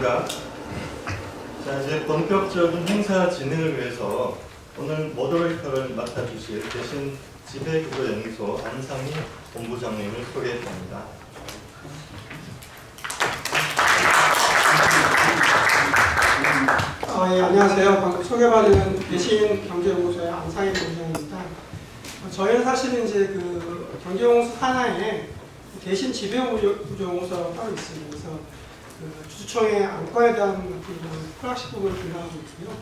반갑습니다. 자, 이제 본격적인 행사 진행을 위해서 오늘 모더레이터를 맡아주실 대신 지배구조연구소 안상희 본부장님을 소개합니다. 예, 안녕하세요. 방금 소개받은 대신 경제연구소의 안상희 본부장입니다. 저희는 사실은 이제 그 경제연구소 산하에 대신 지배구조연구소라고 따로 있습니다. 그래서 그 주주총회 안건에 대한 프락식 부분을 담당하고 있고요.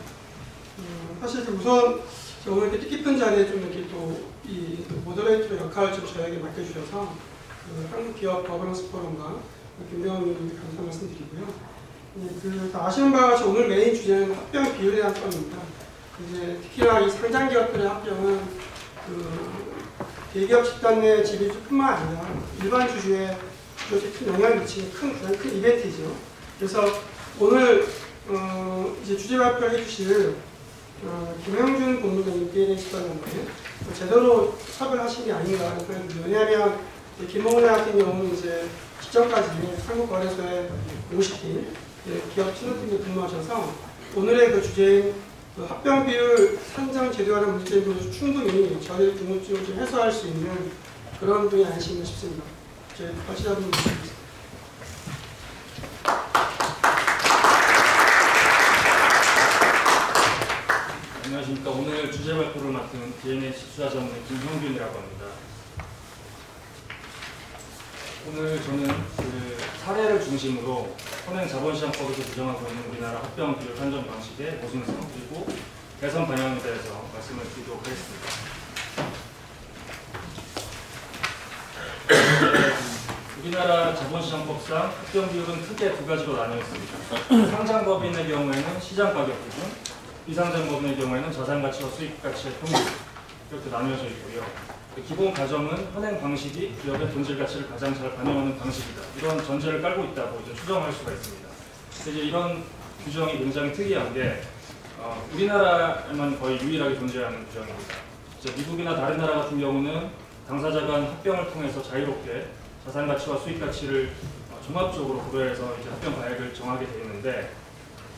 사실 우선 오늘 이렇게 뜻깊은 자리에 좀 이렇게 또 이 모더레이터 역할을 좀 저에게 맡겨주셔서 그 한국기업 거버넌스 포럼과 김병훈 의원님께 감사 말씀드리고요. 그 아시는 바와 같이 오늘 메인 주제는 합병 비율에 대한 건입니다. 이제 특히나 이 상장 기업들의 합병은 그 대기업 집단 내 지배주뿐만 아니라 일반 주주에 큰 영향을 미치는 가장 큰 이벤트이죠. 그래서 오늘 이제 주제 발표를 해주실 김영준 본부장님께 시간인데 제대로 섭외를 하신 게 아닌가 생각이 듭니다. 왜냐하면 김홍래 같은 경우는 이제 직전까지 한국거래소의 공식팀 기업 신호팀에 근무하셔서 오늘의 그 주제인 그 합병 비율 산정 제도화의 문제에 대해서 충분히 저희의 궁금증을 좀 해소할 수 있는 그런 분이 아니신가 싶습니다. 저희 같이 잡은 분입니다. 안녕하십니까. 오늘 주제 발표를 맡은 DNH 투자 전문 김형균이라고 합니다. 오늘 저는 그 사례를 중심으로 현행 자본시장법에서 규정하고 있는 우리나라 합병 비율 산정 방식의 모순성 그리고 개선 방향에 대해서 말씀을 드리도록 하겠습니다. 우리나라 자본시장법상 합병 비율은 크게 두 가지로 나뉘어 있습니다. 상장법인의 경우에는 시장가격 기준, 비상장법인의 경우에는 자산가치와 수익가치의 평균 이렇게 나뉘어져 있고요. 기본 가정은 현행 방식이 기업의 본질 가치를 가장 잘 반영하는 방식이다. 이런 전제를 깔고 있다고 이제 추정할 수가 있습니다. 이제 이런 규정이 굉장히 특이한 게 우리나라에만 거의 유일하게 존재하는 규정입니다. 이제 미국이나 다른 나라 같은 경우는 당사자 간 합병을 통해서 자유롭게 자산가치와 수익가치를 종합적으로 고려해서 이제 합병 가액을 정하게 되어 있는데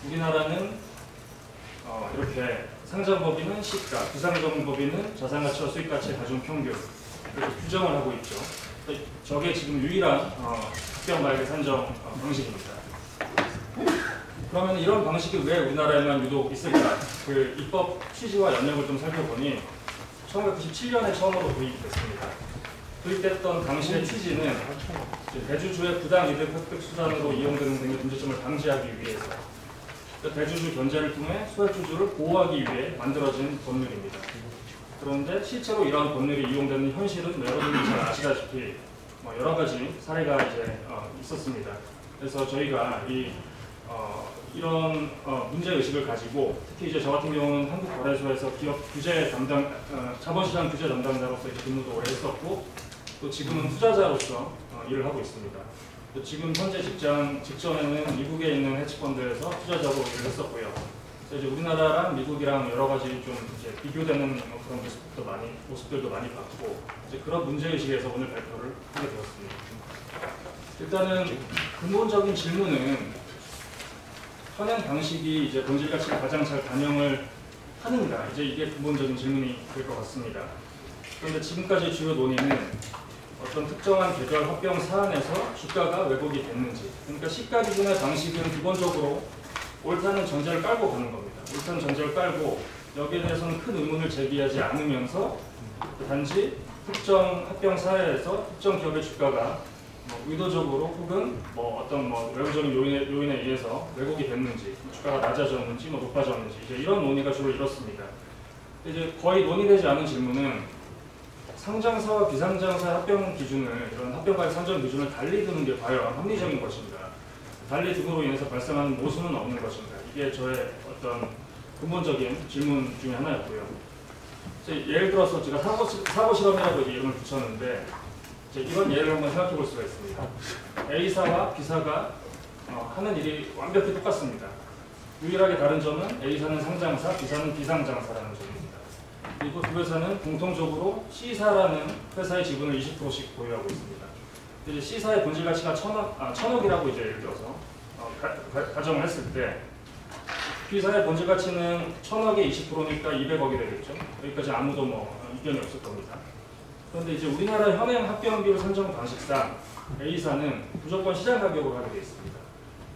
우리나라는 이렇게 상장법인은 시가, 비상장법인은 자산가치와 수익가치의 가중평균 이렇게 규정을 하고 있죠. 저게 지금 유일한 합병 가액의 산정 방식입니다. 그러면 이런 방식이 왜 우리나라에만 유독 있을까? 그 입법 취지와 연역을 좀 살펴보니 1997년에 처음으로 도입됐습니다. 도입됐던 당시의 취지는 대주주의 부당 이득 획득 수단으로 이용되는 등의 문제점을 방지하기 위해서 대주주 견제를 통해 소액주주를 보호하기 위해 만들어진 법률입니다. 그런데 실제로 이러한 법률이 이용되는 현실은 여러분이 잘 아시다시피 여러 가지 사례가 이제 있었습니다. 그래서 저희가 이런 문제의식을 가지고 특히 이제 저 같은 경우는 한국거래소에서 기업 규제 담당, 자본시장 규제 담당자로서 이제 근무도 오래 했었고 또 지금은 투자자로서 일을 하고 있습니다. 지금 현재 직전에는 미국에 있는 헤지펀드에서 투자자로 일을 했었고요. 그래서 이제 우리나라랑 미국이랑 여러 가지 좀 이제 비교되는 그런 모습들도 많이 봤고 이제 그런 문제의식에서 오늘 발표를 하게 되었습니다. 일단은 근본적인 질문은 현행 방식이 이제 본질 가치를 가장 잘 반영을 하는가 이제 이게 근본적인 질문이 될 것 같습니다. 그런데 지금까지 주요 논의는 어떤 특정한 계절 합병 사안에서 주가가 왜곡이 됐는지 그러니까 시가 기준의 방식은 기본적으로 옳다는 전제를 깔고 가는 겁니다. 옳다는 전제를 깔고 여기에 대해서는 큰 의문을 제기하지 않으면서 단지 특정 합병 사회에서 특정 기업의 주가가 의도적으로 혹은 어떤 외부적인 요인에 의해서 왜곡이 됐는지 주가가 낮아졌는지 높아졌는지 이제 이런 논의가 주로 이렇습니다. 이제 거의 논의되지 않은 질문은 상장사와 비상장사 합병 기준을 이런 합병가액 산정 기준을 달리 두는 게 과연 합리적인 것인가? 달리 둠으로 인해서 발생하는 모순은 없는 것인가? 이게 저의 어떤 근본적인 질문 중에 하나였고요. 예를 들어서 제가 사고 실험이라고 이름을 붙였는데 이런 예를 한번 생각해 볼 수가 있습니다. A사와 B사가 하는 일이 완벽히 똑같습니다. 유일하게 다른 점은 A사는 상장사, B사는 비상장사라는 점입니다. 그리고 두 회사는 공통적으로 C사라는 회사의 지분을 20%씩 보유하고 있습니다. 이제 C사의 본질 가치가 1,000억이라고 이제 예를 들어서 가정을 했을 때 B사의 본질 가치는 1000억에 20%니까 200억이 되겠죠. 여기까지 아무도 이견이 없을 겁니다. 그런데 이제 우리나라 현행 합병비율 산정 방식상 A사는 무조건 시장 가격으로 하게 되어 있습니다.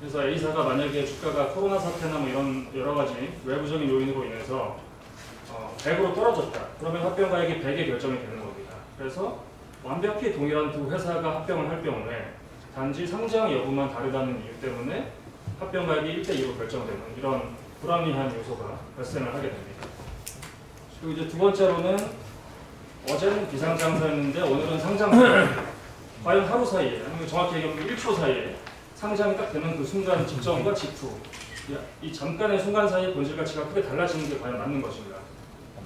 그래서 A사가 만약에 주가가 코로나 사태나 이런 여러 가지 외부적인 요인으로 인해서 100으로 떨어졌다. 그러면 합병가액이 100에 결정이 되는 겁니다. 그래서 완벽히 동일한 두 회사가 합병을 할 경우에 단지 상장 여부만 다르다는 이유 때문에 합병가액이 1대2로 결정되는 이런 불합리한 요소가 발생을 하게 됩니다. 그리고 이제 두 번째로는 어제는 비상장사였는데 오늘은 상장사. 과연 하루 사이에, 아니면 정확히 얘기하면 1초 사이에 상장이 딱 되는 그 순간 직전과 직후 이 잠깐의 순간 사이에 본질 가치가 크게 달라지는 게 과연 맞는 것인가?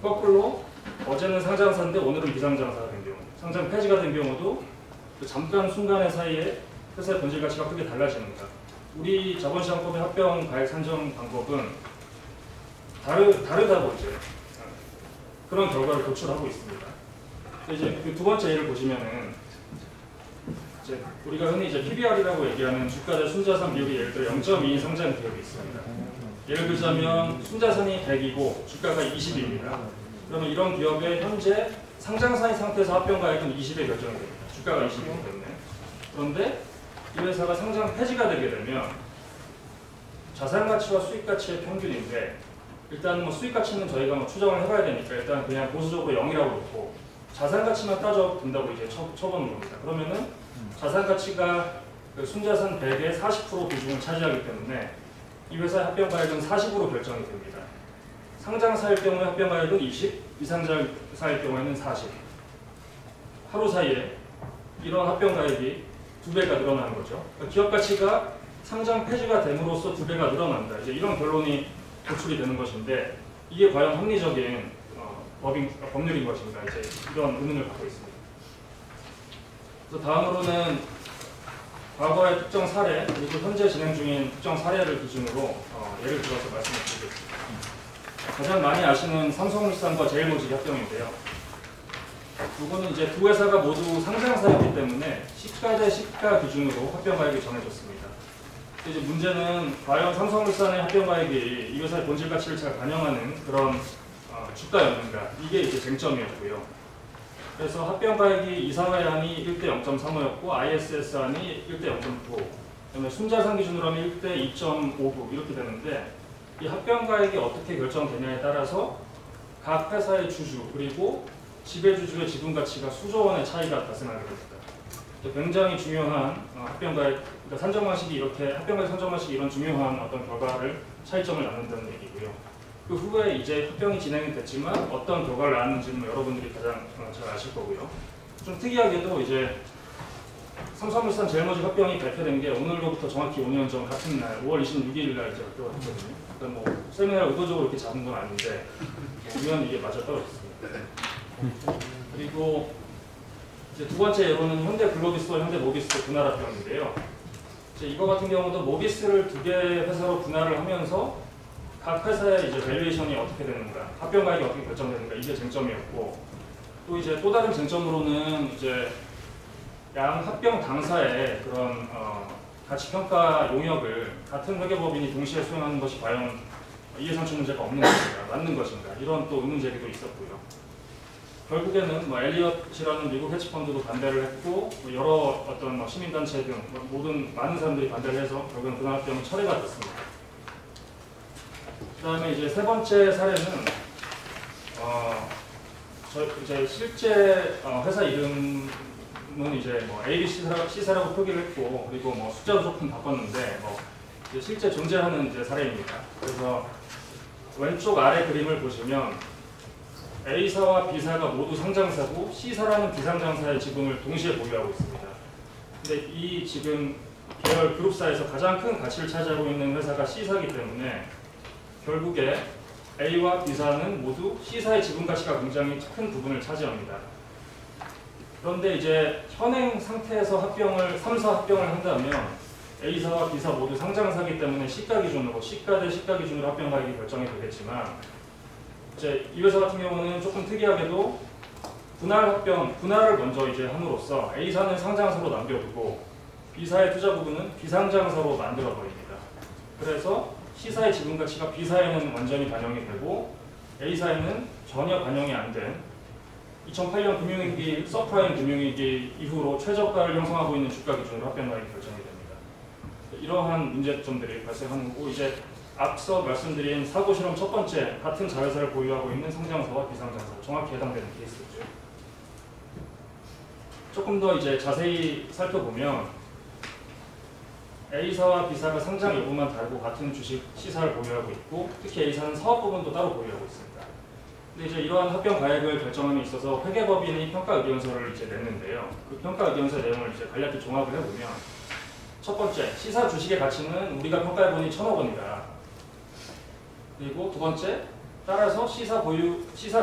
거꾸로 어제는 상장사인데 오늘은 비상장사가 된 경우, 상장 폐지가 된 경우도 그 잠깐 순간의 사이에 회사의 본질 가치가 크게 달라지는가? 우리 자본시장법의 합병 가액 산정 방법은 다르다고 이제 그런 결과를 도출하고 있습니다. 이제 그 두 번째 예를 보시면은 이제 우리가 흔히 이제 PBR이라고 얘기하는 주가 대 순자산 비율이 예를 들어 0.2인 상장 기업이 있습니다. 예를 들자면 순자산이 100이고 주가가 20입니다. 그러면 이런 기업의 현재 상장사인 상태에서 합병가액은 20에 결정이 됩니다. 주가가 20이기 때문에. 그런데 이 회사가 상장 폐지가 되게 되면 자산가치와 수익가치의 평균인데 일단 수익가치는 저희가 추정을 해봐야 되니까 일단 그냥 보수적으로 0이라고 놓고 자산가치만 따져본다고 이제 쳐보는 겁니다. 그러면은 자산가치가 그 순자산 100의 40% 비중을 차지하기 때문에 이 회사의 합병가액은 40으로 결정이 됩니다. 상장사일 경우에 합병가액은 20, 비상장사일 경우에는 40. 하루 사이에 이런 합병가액이 2배가 늘어나는 거죠. 그러니까 기업 가치가 상장 폐지가 됨으로써 2배가 늘어난다. 이제 이런 결론이 도출이 되는 것인데 이게 과연 합리적인 법률인 것인가? 이제 이런 의문을 갖고 있습니다. 그래서 다음으로는 과거의 특정 사례 그리고 현재 진행 중인 특정 사례를 기준으로 예를 들어서 말씀을 드리겠습니다. 가장 많이 아시는 삼성물산과 제일모직 합병인데요. 이거는 이제 두 회사가 모두 상장사였기 때문에 시가 대 시가 기준으로 합병가액이 정해졌습니다. 이제 문제는 과연 삼성물산의 합병가액이 이 회사의 본질 가치를 잘 반영하는 그런 주가였는가? 이게 이제 쟁점이었고요. 그래서 합병가액이 이사회 안이 1대 0.35였고 ISS 안이 1대 0.9, 그다음에 순자산 기준으로 하면 1대 2.59 이렇게 되는데 이 합병가액이 어떻게 결정되냐에 따라서 각 회사의 주주 그리고 지배주주의 지분 가치가 수조 원의 차이가 발생하게 됩니다. 굉장히 중요한 합병가액, 그러니까 산정 방식이 이렇게 합병가액 산정 방식이 이런 중요한 어떤 결과를 차이점을 낳는다는 얘기고요. 그 후에 이제 합병이 진행이 됐지만 어떤 결과를 낳았는지는 여러분들이 가장 잘 아실 거고요. 좀 특이하게도 이제 삼성물산 제일모직 합병이 발표된 게 오늘로부터 정확히 5년 전 같은 날 5월 26일 날 이제 발표가 됐거든요. 그러니까 세미나를 의도적으로 이렇게 잡은 건 아닌데 우연 이게 맞아 떨어졌습니다. 그리고 이제 두 번째 예로는 현대 글로비스와 현대 모비스 분할 합병인데요. 이제 이거 같은 경우도 모비스를 두 개의 회사로 분할을 하면서 각 회사의 이제 밸류에이션이 어떻게 되는가, 합병가액이 어떻게 결정되는가 이게 쟁점이었고, 또 이제 또 다른 쟁점으로는 이제 양 합병 당사의 그런 가치 평가 용역을 같은 회계법인이 동시에 수행하는 것이 과연 이해상충 문제가 없는 것인가, 맞는 것인가 이런 또 의문 제기도 있었고요. 결국에는 엘리엇이라는 미국 헤지펀드도 반대를 했고 여러 어떤 시민단체 등 많은 사람들이 반대를 해서 결국은 분할 합병은 철회가 됐습니다. 그 다음에 이제 세 번째 사례는 이제 실제 회사 이름은 이제 ABC사라고 표기를 했고 그리고 숫자도 조금 바꿨는데 이제 실제 존재하는 이제 사례입니다. 그래서 왼쪽 아래 그림을 보시면 A사와 B사가 모두 상장사고 C사라는 비상장사의 지분을 동시에 보유하고 있습니다. 근데 이 지금 계열 그룹사에서 가장 큰 가치를 차지하고 있는 회사가 C사이기 때문에 결국에 A와 B사는 모두 C사의 지분 가치가 굉장히 큰 부분을 차지합니다. 그런데 이제 현행 상태에서 3사 합병을 한다면 A사와 B사 모두 상장사이기 때문에 시가 기준으로 시가 대 시가 기준으로 합병가액이 결정이 되겠지만 이제 이 회사 같은 경우는 조금 특이하게도 분할을 먼저 이제 함으로써 A사는 상장사로 남겨두고 B사의 투자 부분은 비상장사로 만들어 버립니다. 그래서 C사의 지분 가치가 B사에는 완전히 반영이 되고 A사에는 전혀 반영이 안 된 2008년 금융위기, 서프라임 금융위기 이후로 최저가를 형성하고 있는 주가 기준으로 합병가액이 결정이 됩니다. 이러한 문제점들이 발생하는 거고, 이제 앞서 말씀드린 사고 실험 첫 번째, 같은 자회사를 보유하고 있는 상장사와 비상장사, 정확히 해당되는 케이스죠. 조금 더 이제 자세히 살펴보면 A사와 B사가 상장 여부만 다르고 같은 주식 C사를 보유하고 있고, 특히 A사는 사업 부분도 따로 보유하고 있습니다. 근데 이제 이러한 합병 가액을 결정함에 있어서 회계법인이 평가 의견서를 이제 냈는데요. 그 평가 의견서 내용을 이제 간략히 종합을 해보면, 첫 번째, C사 주식의 가치는 우리가 평가해보니 1,000억 원이다. 그리고 두 번째, 따라서 C사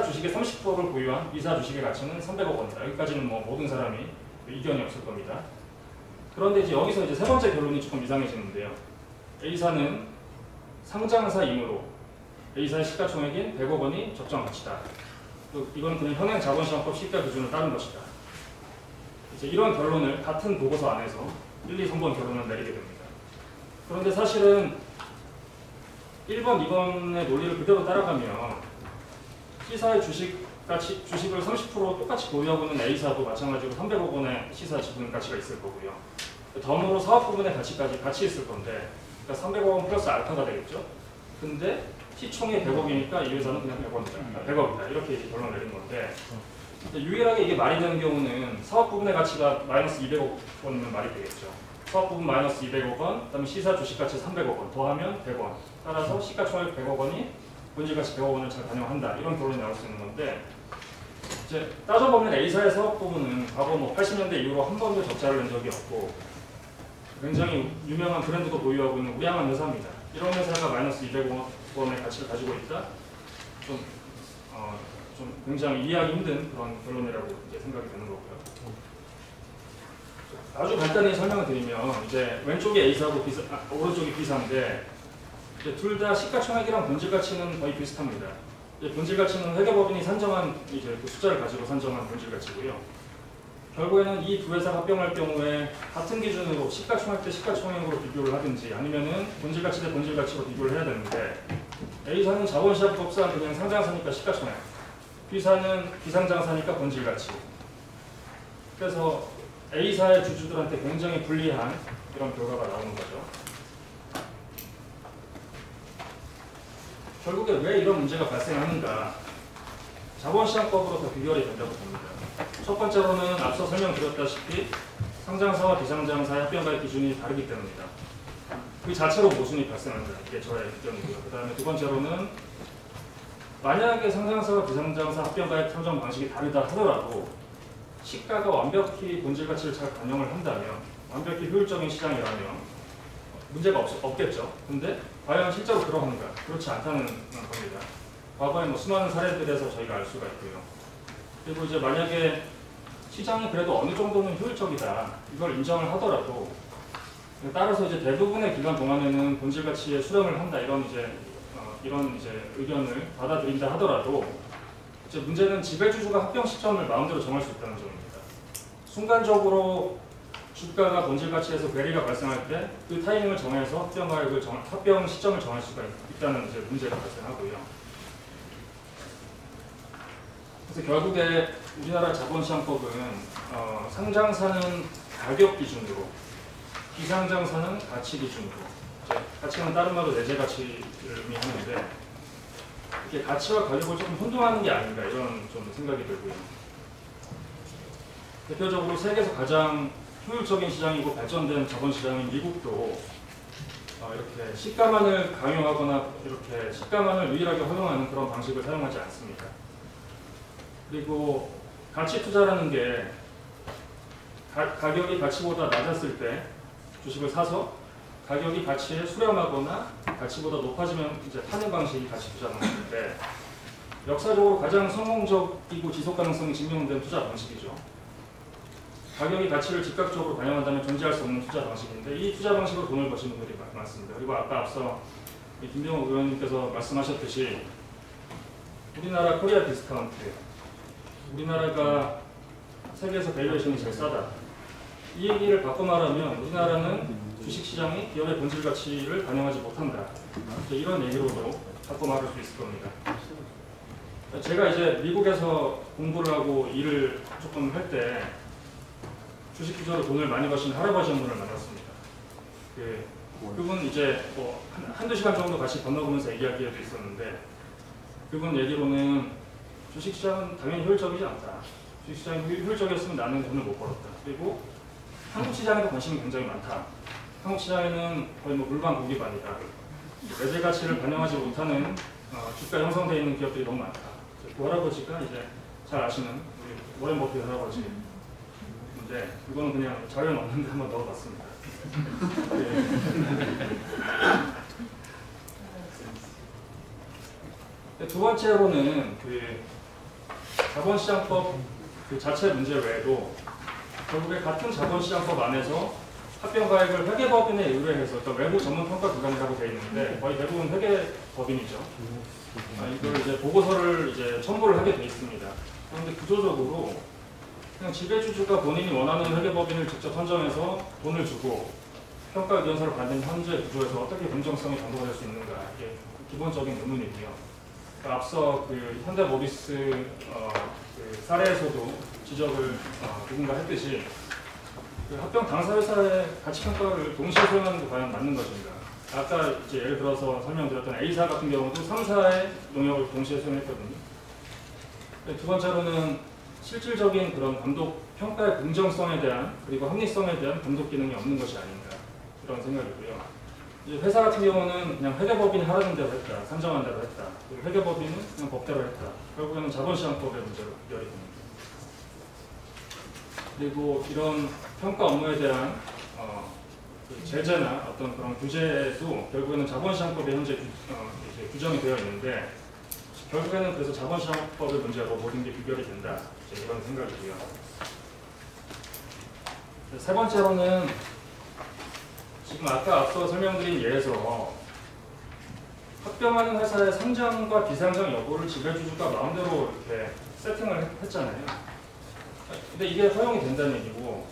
주식의 30%를 보유한 B사 주식의 가치는 300억 원이다. 여기까지는 뭐 모든 사람이 이견이 없을 겁니다. 그런데 이제 여기서 이제 세 번째 결론이 조금 이상해지는데요. A사는 상장사이므로 A사의 시가총액인 100억 원이 적정 가치다. 이건 그냥 현행 자본시장법 시가 기준을 따른 것이다. 이제 이런 결론을 같은 보고서 안에서 1, 2, 3번 결론을 내리게 됩니다. 그런데 사실은 1번, 2번의 논리를 그대로 따라가면 C사의 주식을 30% 똑같이 보유하고 있는 A사도 마찬가지로 300억 원의 C사 지분 가치가 있을 거고요. 덤으로 사업 부분의 가치까지 같이 있을 건데, 그러니까 300억 원 플러스 알파가 되겠죠. 근데 시총이 100억이니까 이 회사는 그냥 100억이다. 이렇게 이제 결론을 내린 건데, 유일하게 이게 말이 되는 경우는 사업 부분의 가치가 마이너스 200억 원이면 말이 되겠죠. 사업 부분 마이너스 200억 원, 그다음에 C사 주식 가치 300억 원, 더하면 100원. 따라서 시가총액 100억 원이 본질 가치 100억 원을 잘 반영한다. 이런 결론이 나올 수 있는 건데, 이제 따져보면 A사의 사업 부분은 과거 뭐 80년대 이후로 한 번도 적자를 낸 적이 없고, 굉장히 유명한 브랜드도 보유하고 있는 우량한 회사입니다. 이런 회사가 마이너스 200억 원의 가치를 가지고 있다? 좀 굉장히 이해하기 힘든 그런 결론이라고 이제 생각이 되는 거고요. 아주 간단히 설명을 드리면, 이제 왼쪽이 A사하고 오른쪽이 B사인데, 둘 다 시가총액이랑 본질 가치는 거의 비슷합니다. 본질 가치는 회계법인이 산정한 이제 그 숫자를 가지고 산정한 본질 가치고요. 결국에는 이 두 회사가 합병할 경우에 같은 기준으로 시가총액 대 시가총액으로 비교를 하든지, 아니면은 본질 가치 대 본질 가치로 비교를 해야 되는데, A사는 자본시장법상 그냥 상장사니까 시가총액, B사는 비상장사니까 본질 가치. 그래서 A사의 주주들한테 굉장히 불리한 이런 결과가 나오는 거죠. 결국에 왜 이런 문제가 발생하는가? 자본시장법으로 더 비교가 된다고 봅니다. 첫 번째로는 앞서 설명드렸다시피 상장사와 비상장사의 합병가액 기준이 다르기 때문이다. 그 자체로 모순이 발생한다. 이게 저의 의견이고요. 그 다음에 두 번째로는 만약에 상장사와 비상장사 합병가액 산정 방식이 다르다 하더라도 시가가 완벽히 본질 가치를 잘 반영을 한다면, 완벽히 효율적인 시장이라면 문제가 없겠죠. 근데 과연 실제로 그러한가? 그렇지 않다는 겁니다. 과거에 뭐 수많은 사례들에서 저희가 알 수가 있고요. 그리고 이제 만약에 시장이 그래도 어느 정도는 효율적이다, 이걸 인정을 하더라도, 따라서 이제 대부분의 기간 동안에는 본질 가치에 수렴을 한다, 이런 이제 의견을 받아들인다 하더라도, 이제 문제는 지배주주가 합병 시점을 마음대로 정할 수 있다는 점입니다. 순간적으로 주가가 본질 가치에서 괴리가 발생할 때 그 타이밍을 정해서 합병 시점을 정할 수가 있다는 이제 문제가 발생하고요. 그래서 결국에 우리나라 자본시장법은 상장사는 가격 기준으로, 비상장사는 가치 기준으로, 가치는 다른 말로 내재 가치를 의미하는데, 이렇게 가치와 가격을 조금 혼동하는 게 아닌가, 이런 좀 생각이 들고요. 대표적으로 세계에서 가장 효율적인 시장이고 발전된 자본시장인 미국도 이렇게 시가만을 강요하거나 이렇게 시가만을 유일하게 허용하는 그런 방식을 사용하지 않습니다. 그리고 가치 투자라는 게 가격이 가치보다 낮았을 때 주식을 사서 가격이 가치에 수렴하거나 가치보다 높아지면 이제 파는 방식이 가치 투자 방식인데, 역사적으로 가장 성공적이고 지속 가능성이 증명된 투자 방식이죠. 가격이 가치를 즉각적으로 반영한다면 존재할 수 없는 투자 방식인데, 이 투자 방식으로 돈을 버시는 분들이 많습니다. 그리고 아까 앞서 김병호 의원님께서 말씀하셨듯이 우리나라 코리아 디스카운트, 우리나라가 세계에서 밸류에이션이 제일 싸다, 이 얘기를 바꿔 말하면 우리나라는 주식시장이 기업의 본질 가치를 반영하지 못한다. 이런 얘기로도 바꿔 말할 수 있을 겁니다. 제가 이제 미국에서 공부를 하고 일을 조금 할 때 주식 투자로 돈을 많이 버신 할아버지 한 분을 만났습니다. 그분 이제 뭐 한두 시간 정도 같이 건너보면서 얘기할 기회도 있었는데 그분 얘기로는 주식시장은 당연히 효율적이지 않다. 주식시장이 효율적이었으면 나는 돈을 못 벌었다. 그리고 한국 시장에도 관심이 굉장히 많다. 한국 시장에는 거의 뭐 물반 고기반이다. 매제 가치를 반영하지 못하는 주가 형성되어 있는 기업들이 너무 많다. 그 할아버지가 이제 잘 아시는 우리 워렌 버핏 할아버지인데 이거는 그냥 자료에 없는데 한번 넣어봤습니다. 네. 두 번째로는 자본시장법 자체 문제 외에도 결국에 같은 자본시장법 안에서 합병가액을 회계법인에 의뢰해서 또 외부 전문평가기관이라고 되어 있는데 거의 대부분 회계법인이죠. 이걸 이제 보고서를 이제 첨부를 하게 되어 있습니다. 그런데 구조적으로 그냥 지배주주가 본인이 원하는 회계법인을 직접 선정해서 돈을 주고 평가위원서를 받는 현재 구조에서 어떻게 공정성이 담보될 수 있는가 이게 기본적인 의문이고요. 앞서 현대모비스 사례에서도 지적을 누군가 했듯이 합병 당사회사의 가치평가를 동시에 수행하는 게 과연 맞는 것인가? 아까 이제 예를 들어서 설명드렸던 A사 같은 경우도 3사의 용역을 동시에 수행했거든요. 두 번째로는 실질적인 그런 감독 평가의 공정성에 대한 그리고 합리성에 대한 감독 기능이 없는 것이 아닌가 그런 생각이고요. 이제 회사 같은 경우는 그냥 회계법인이 하라는 대로 했다, 산정한 대로 했다. 그리고 회계법인은 그냥 법대로 했다. 결국에는 자본시장법의 문제로 연결이 됩니다. 그리고 이런 평가 업무에 대한 제재나 어떤 그런 규제도 결국에는 자본시장법에 현재 규정이 되어 있는데 결국에는 그래서 자본시장법의 문제로 모든 게 비결이 된다. 이런 생각이고요. 세 번째로는 지금 아까 앞서 설명드린 예에서 합병하는 회사의 상장과 비상장 여부를 지배주주가 마음대로 이렇게 세팅을 했잖아요. 근데 이게 허용이 된다는 얘기고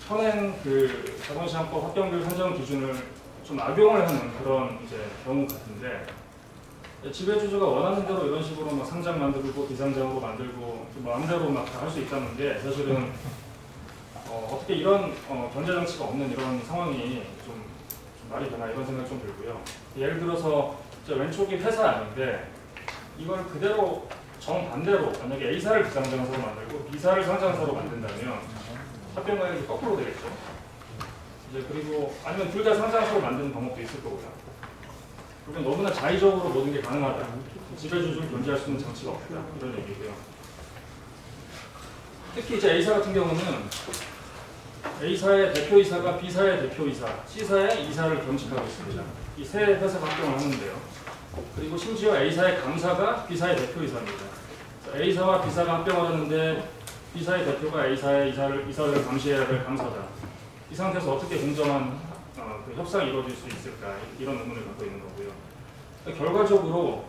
현행 자본시장법 합병률 산정 기준을 좀 악용을 하는 그런 이제 경우 같은데 지배주주가 원하는 대로 이런 식으로 막 상장 만들고 비상장으로 만들고 마음대로 막 다 할 수 있다는 게 사실은 어떻게 이런 견제 장치가 없는 이런 상황이 좀 말이 되나 이런 생각이 좀 들고요. 예를 들어서 왼쪽이 회사 아닌데 이걸 그대로 정반대로 만약에 A사를 비상장사로 만들고 B사를 상장사로 만든다면 합병가액이 거꾸로 되겠죠. 이제 그리고 아니면 둘 다 상장사로 만드는 방법도 있을 거고요. 그러면 너무나 자의적으로 모든 게 가능하다. 지배주주를 견제할 수 있는 장치가 없다. 이런 얘기고요. 특히 이제 A사 같은 경우는 A사의 대표이사가 B사의 대표이사, C사의 이사를 겸직하고 있습니다. 이 세 회사가 합병을 하는데요. 그리고 심지어 A사의 감사가 B사의 대표이사입니다. A사와 B사가 합병을 하는데 B사의 대표가 A사의 이사를 감시해야 될 감사다. 이 상태에서 어떻게 공정한 협상이 이루어질 수 있을까 이런 의문을 갖고 있는 거고요. 결과적으로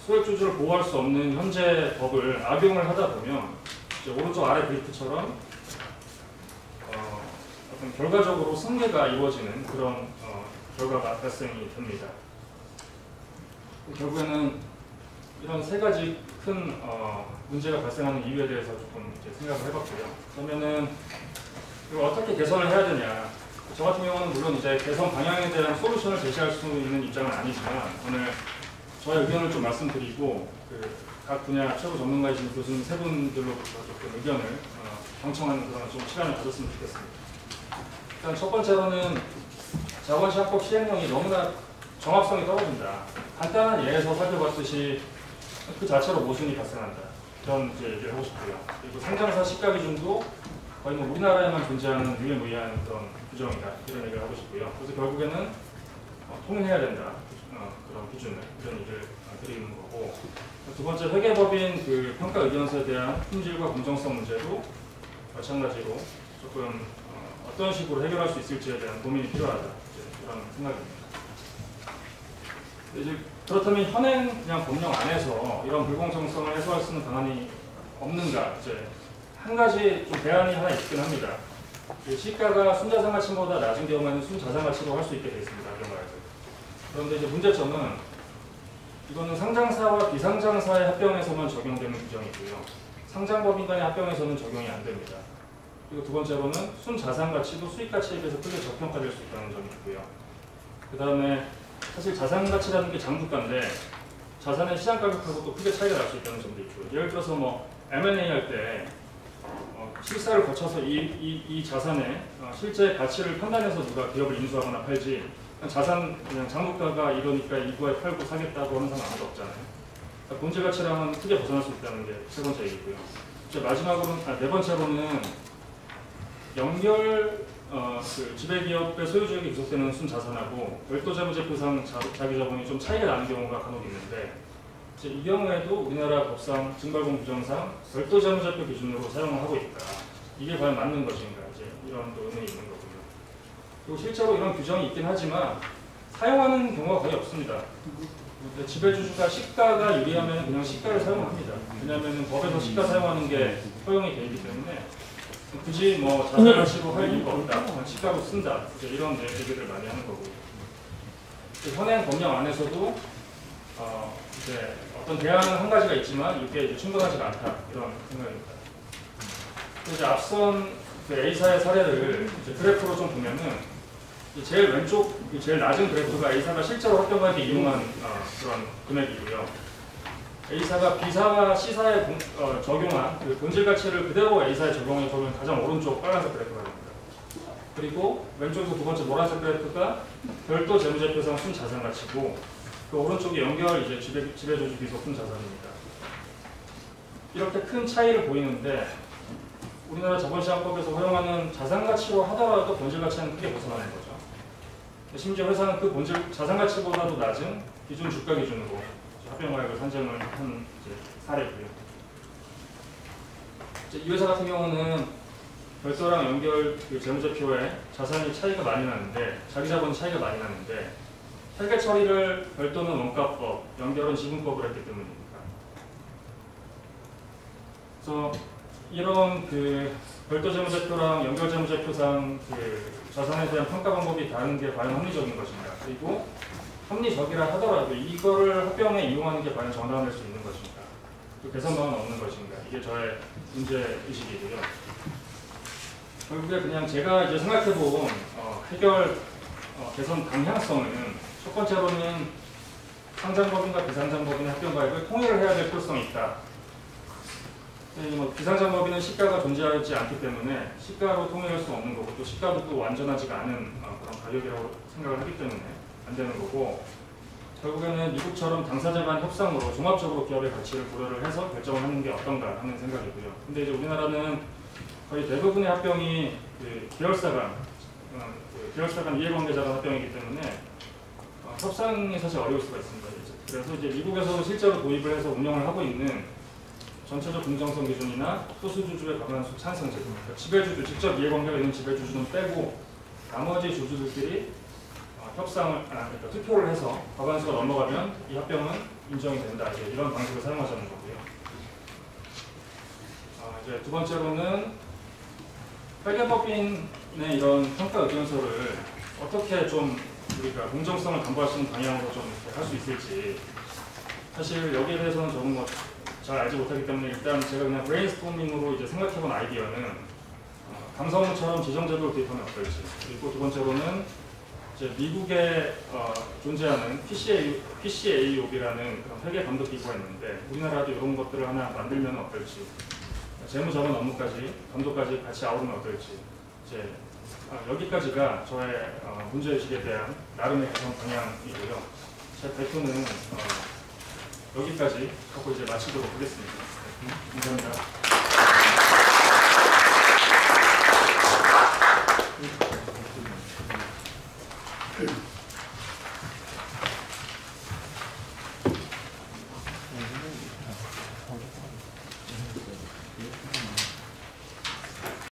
소액주주를 보호할 수 없는 현재 법을 악용을 하다 보면 이제 오른쪽 아래 그래프처럼 어떤 결과적으로 승계가 이루어지는 그런 결과가 발생이 됩니다. 결국에는 이런 세 가지 큰 문제가 발생하는 이유에 대해서 조금 이제 생각을 해봤고요. 그러면은 이걸 어떻게 개선을 해야 되냐? 저 같은 경우는 물론 이제 개선 방향에 대한 솔루션을 제시할 수 있는 입장은 아니지만 오늘 저의 의견을 좀 말씀드리고 각 분야 최고 전문가이신 교수님 세 분들로부터 조금 의견을 경청하는 그런 좀 시간을 가졌으면 좋겠습니다. 일단 첫 번째로는 자본시장법 시행령이 너무나 정합성이 떨어진다. 간단한 예에서 살펴봤듯이 그 자체로 모순이 발생한다. 이런 이제 얘기를 하고 싶고요. 그리고 상장사 시가 기준도 거의 뭐 우리나라에만 존재하는 유일무이한 그런 규정이다. 이런 얘기를 하고 싶고요. 그래서 결국에는 통일해야 된다. 그런 기준을 이런 얘기를 드리는 거고 두 번째 회계법인 평가 의견서에 대한 품질과 공정성 문제도 마찬가지로 조금 어떤 식으로 해결할 수 있을지에 대한 고민이 필요하다. 이런 생각입니다. 이제 그렇다면 현행 그냥 법령 안에서 이런 불공정성을 해소할 수 있는 방안이 없는가? 이제 한 가지 좀 대안이 하나 있긴 합니다. 그 시가가 순자산 가치보다 낮은 경우에는 순자산 가치로 할 수 있게 되어 있습니다. 그런데 이제 문제점은 이거는 상장사와 비상장사의 합병에서만 적용되는 규정이고요. 상장법인 간의 합병에서는 적용이 안 됩니다. 그리고 두 번째로는 순자산 가치도 수익 가치에 비해서 크게 저평가될 수 있다는 점이 있고요. 그 다음에 사실 자산 가치라는 게 장부가인데 자산의 시장 가격하고 또 크게 차이가 날 수 있다는 점도 있고요. 예를 들어서 뭐 M&A 할 때 실사를 거쳐서 이 자산의 실제 가치를 판단해서 누가 기업을 인수하거나 팔지 그냥 장부가가 이러니까 이거에 팔고 사겠다고 하는 사람 아무도 없잖아요. 그러니까 본질 가치랑은 크게 벗어날 수 있다는 게 세 번째 얘기고요. 이제 마지막으로는 네 번째로는 연결 그 지배기업의 소유주에게 귀속되는 순자산하고 별도 재무제표상 자기자본이 좀 차이가 나는 경우가 간혹 있는데 이제 이 경우에도 우리나라 법상 증발권 규정상 별도 재무제표 기준으로 사용을 하고 있다. 이게 과연 맞는 것인가 이제 이런 또 의문이 있는 거고요. 그리고 실제로 이런 규정이 있긴 하지만 사용하는 경우가 거의 없습니다. 지배주주가 시가가 유리하면 그냥 시가를 사용합니다. 왜냐하면 법에서 시가 사용하는 게 허용이 되어 있기 때문에 굳이 뭐 자산 가치로 할 이유가 없다. 그냥 시가로 쓴다. 이제 이런 얘기들을 많이 하는 거고요. 현행 법령 안에서도 이제 어떤 대안은 한 가지가 있지만 이게 이제 충분하지가 않다. 이런 생각입니다. 이제 앞선 그 A사의 사례를 이제 그래프로 좀 보면은 제일 왼쪽, 제일 낮은 그래프가 A사가 실제로 합병하게 이용한 그런 금액이고요. A사가 B사와 C사에 적용한 그 본질 가치를 그대로 A사에 적용해 보면 가장 오른쪽 빨간색 그래프가 됩니다. 그리고 왼쪽에서 두 번째 노란색 그래프가 별도 재무제표상 순자산 가치고 그 오른쪽에 연결 이제 지배주주 비속 순자산입니다. 이렇게 큰 차이를 보이는데 우리나라 자본시장법에서 허용하는 자산 가치로 하더라도 본질 가치는 크게 벗어나는 거죠. 심지어 회사는 그 본질 자산 가치보다도 낮은 기준 주가 기준으로 합병가액을 산정을 한 사례고요. 이 회사 같은 경우는 별도랑 연결 그 재무제표에 자산이 차이가 많이 나는데 자기 자본 차이가 많이 나는데 회계 처리를 별도는 원가법, 연결은 지분법을 했기 때문입니다. 그래서 이런 그 별도 재무제표랑 연결 재무제표상 그 자산에 대한 평가 방법이 다른 게 과연 합리적인 것인가? 그리고 합리적이라 하더라도 이거를 합병에 이용하는 게 과연 정당할 수 있는 것인가? 또 개선방은 없는 것인가? 이게 저의 문제 의식이고요. 결국에 그냥 제가 이제 생각해본 해결 개선 방향성은 첫 번째로는 상장법인과 비상장법인의 합병가액을 통일을 해야 될 필요성이 있다. 비상장법인은 시가가 존재하지 않기 때문에 시가로 통일할 수 없는 거고 또 시가도 또 완전하지가 않은 그런 가격이라고 생각을 하기 때문에 안 되는 거고 결국에는 미국처럼 당사자 간 협상으로 종합적으로 기업의 가치를 고려를 해서 결정을 하는 게 어떤가 하는 생각이고요. 근데 이제 우리나라는 거의 대부분의 합병이 그 계열사 간 이해관계자 간 합병이기 때문에 협상이 사실 어려울 수가 있습니다. 그래서 이제 미국에서 실제로 도입을 해서 운영을 하고 있는 전체적 공정성 기준이나 소수주주의 과반수 찬성 제도, 그러니까 지배주주, 직접 이해관계가 있는 지배주주는 빼고 나머지 주주들끼리 그러니까 투표를 해서 과반수가 넘어가면 이 합병은 인정이 된다. 이제 이런 방식을 사용하자는 거고요. 이제 두 번째로는 회계법인의 이런 평가 의견서를 어떻게 좀 우리가 공정성을 담보할 수 있는 방향으로 좀 할 수 있을지 사실 여기에 대해서는 저는 잘 알지 못하기 때문에 일단 제가 그냥 브레인스토밍으로 이제 생각해본 아이디어는 감사원처럼 지정제도를 도입하면 어떨지 그리고 두 번째로는 이제 미국에 존재하는 PCAOB라는 그런 회계 감독 기구가 있는데 우리나라도 이런 것들을 하나 만들면 어떨지 재무자본 업무까지 감독까지 같이 아우르면 어떨지 이제 여기까지가 저의 문제의식에 대한 나름의 개선 방향이고요. 제 발표는 여기까지 하고 이제 마치도록 하겠습니다. 감사합니다.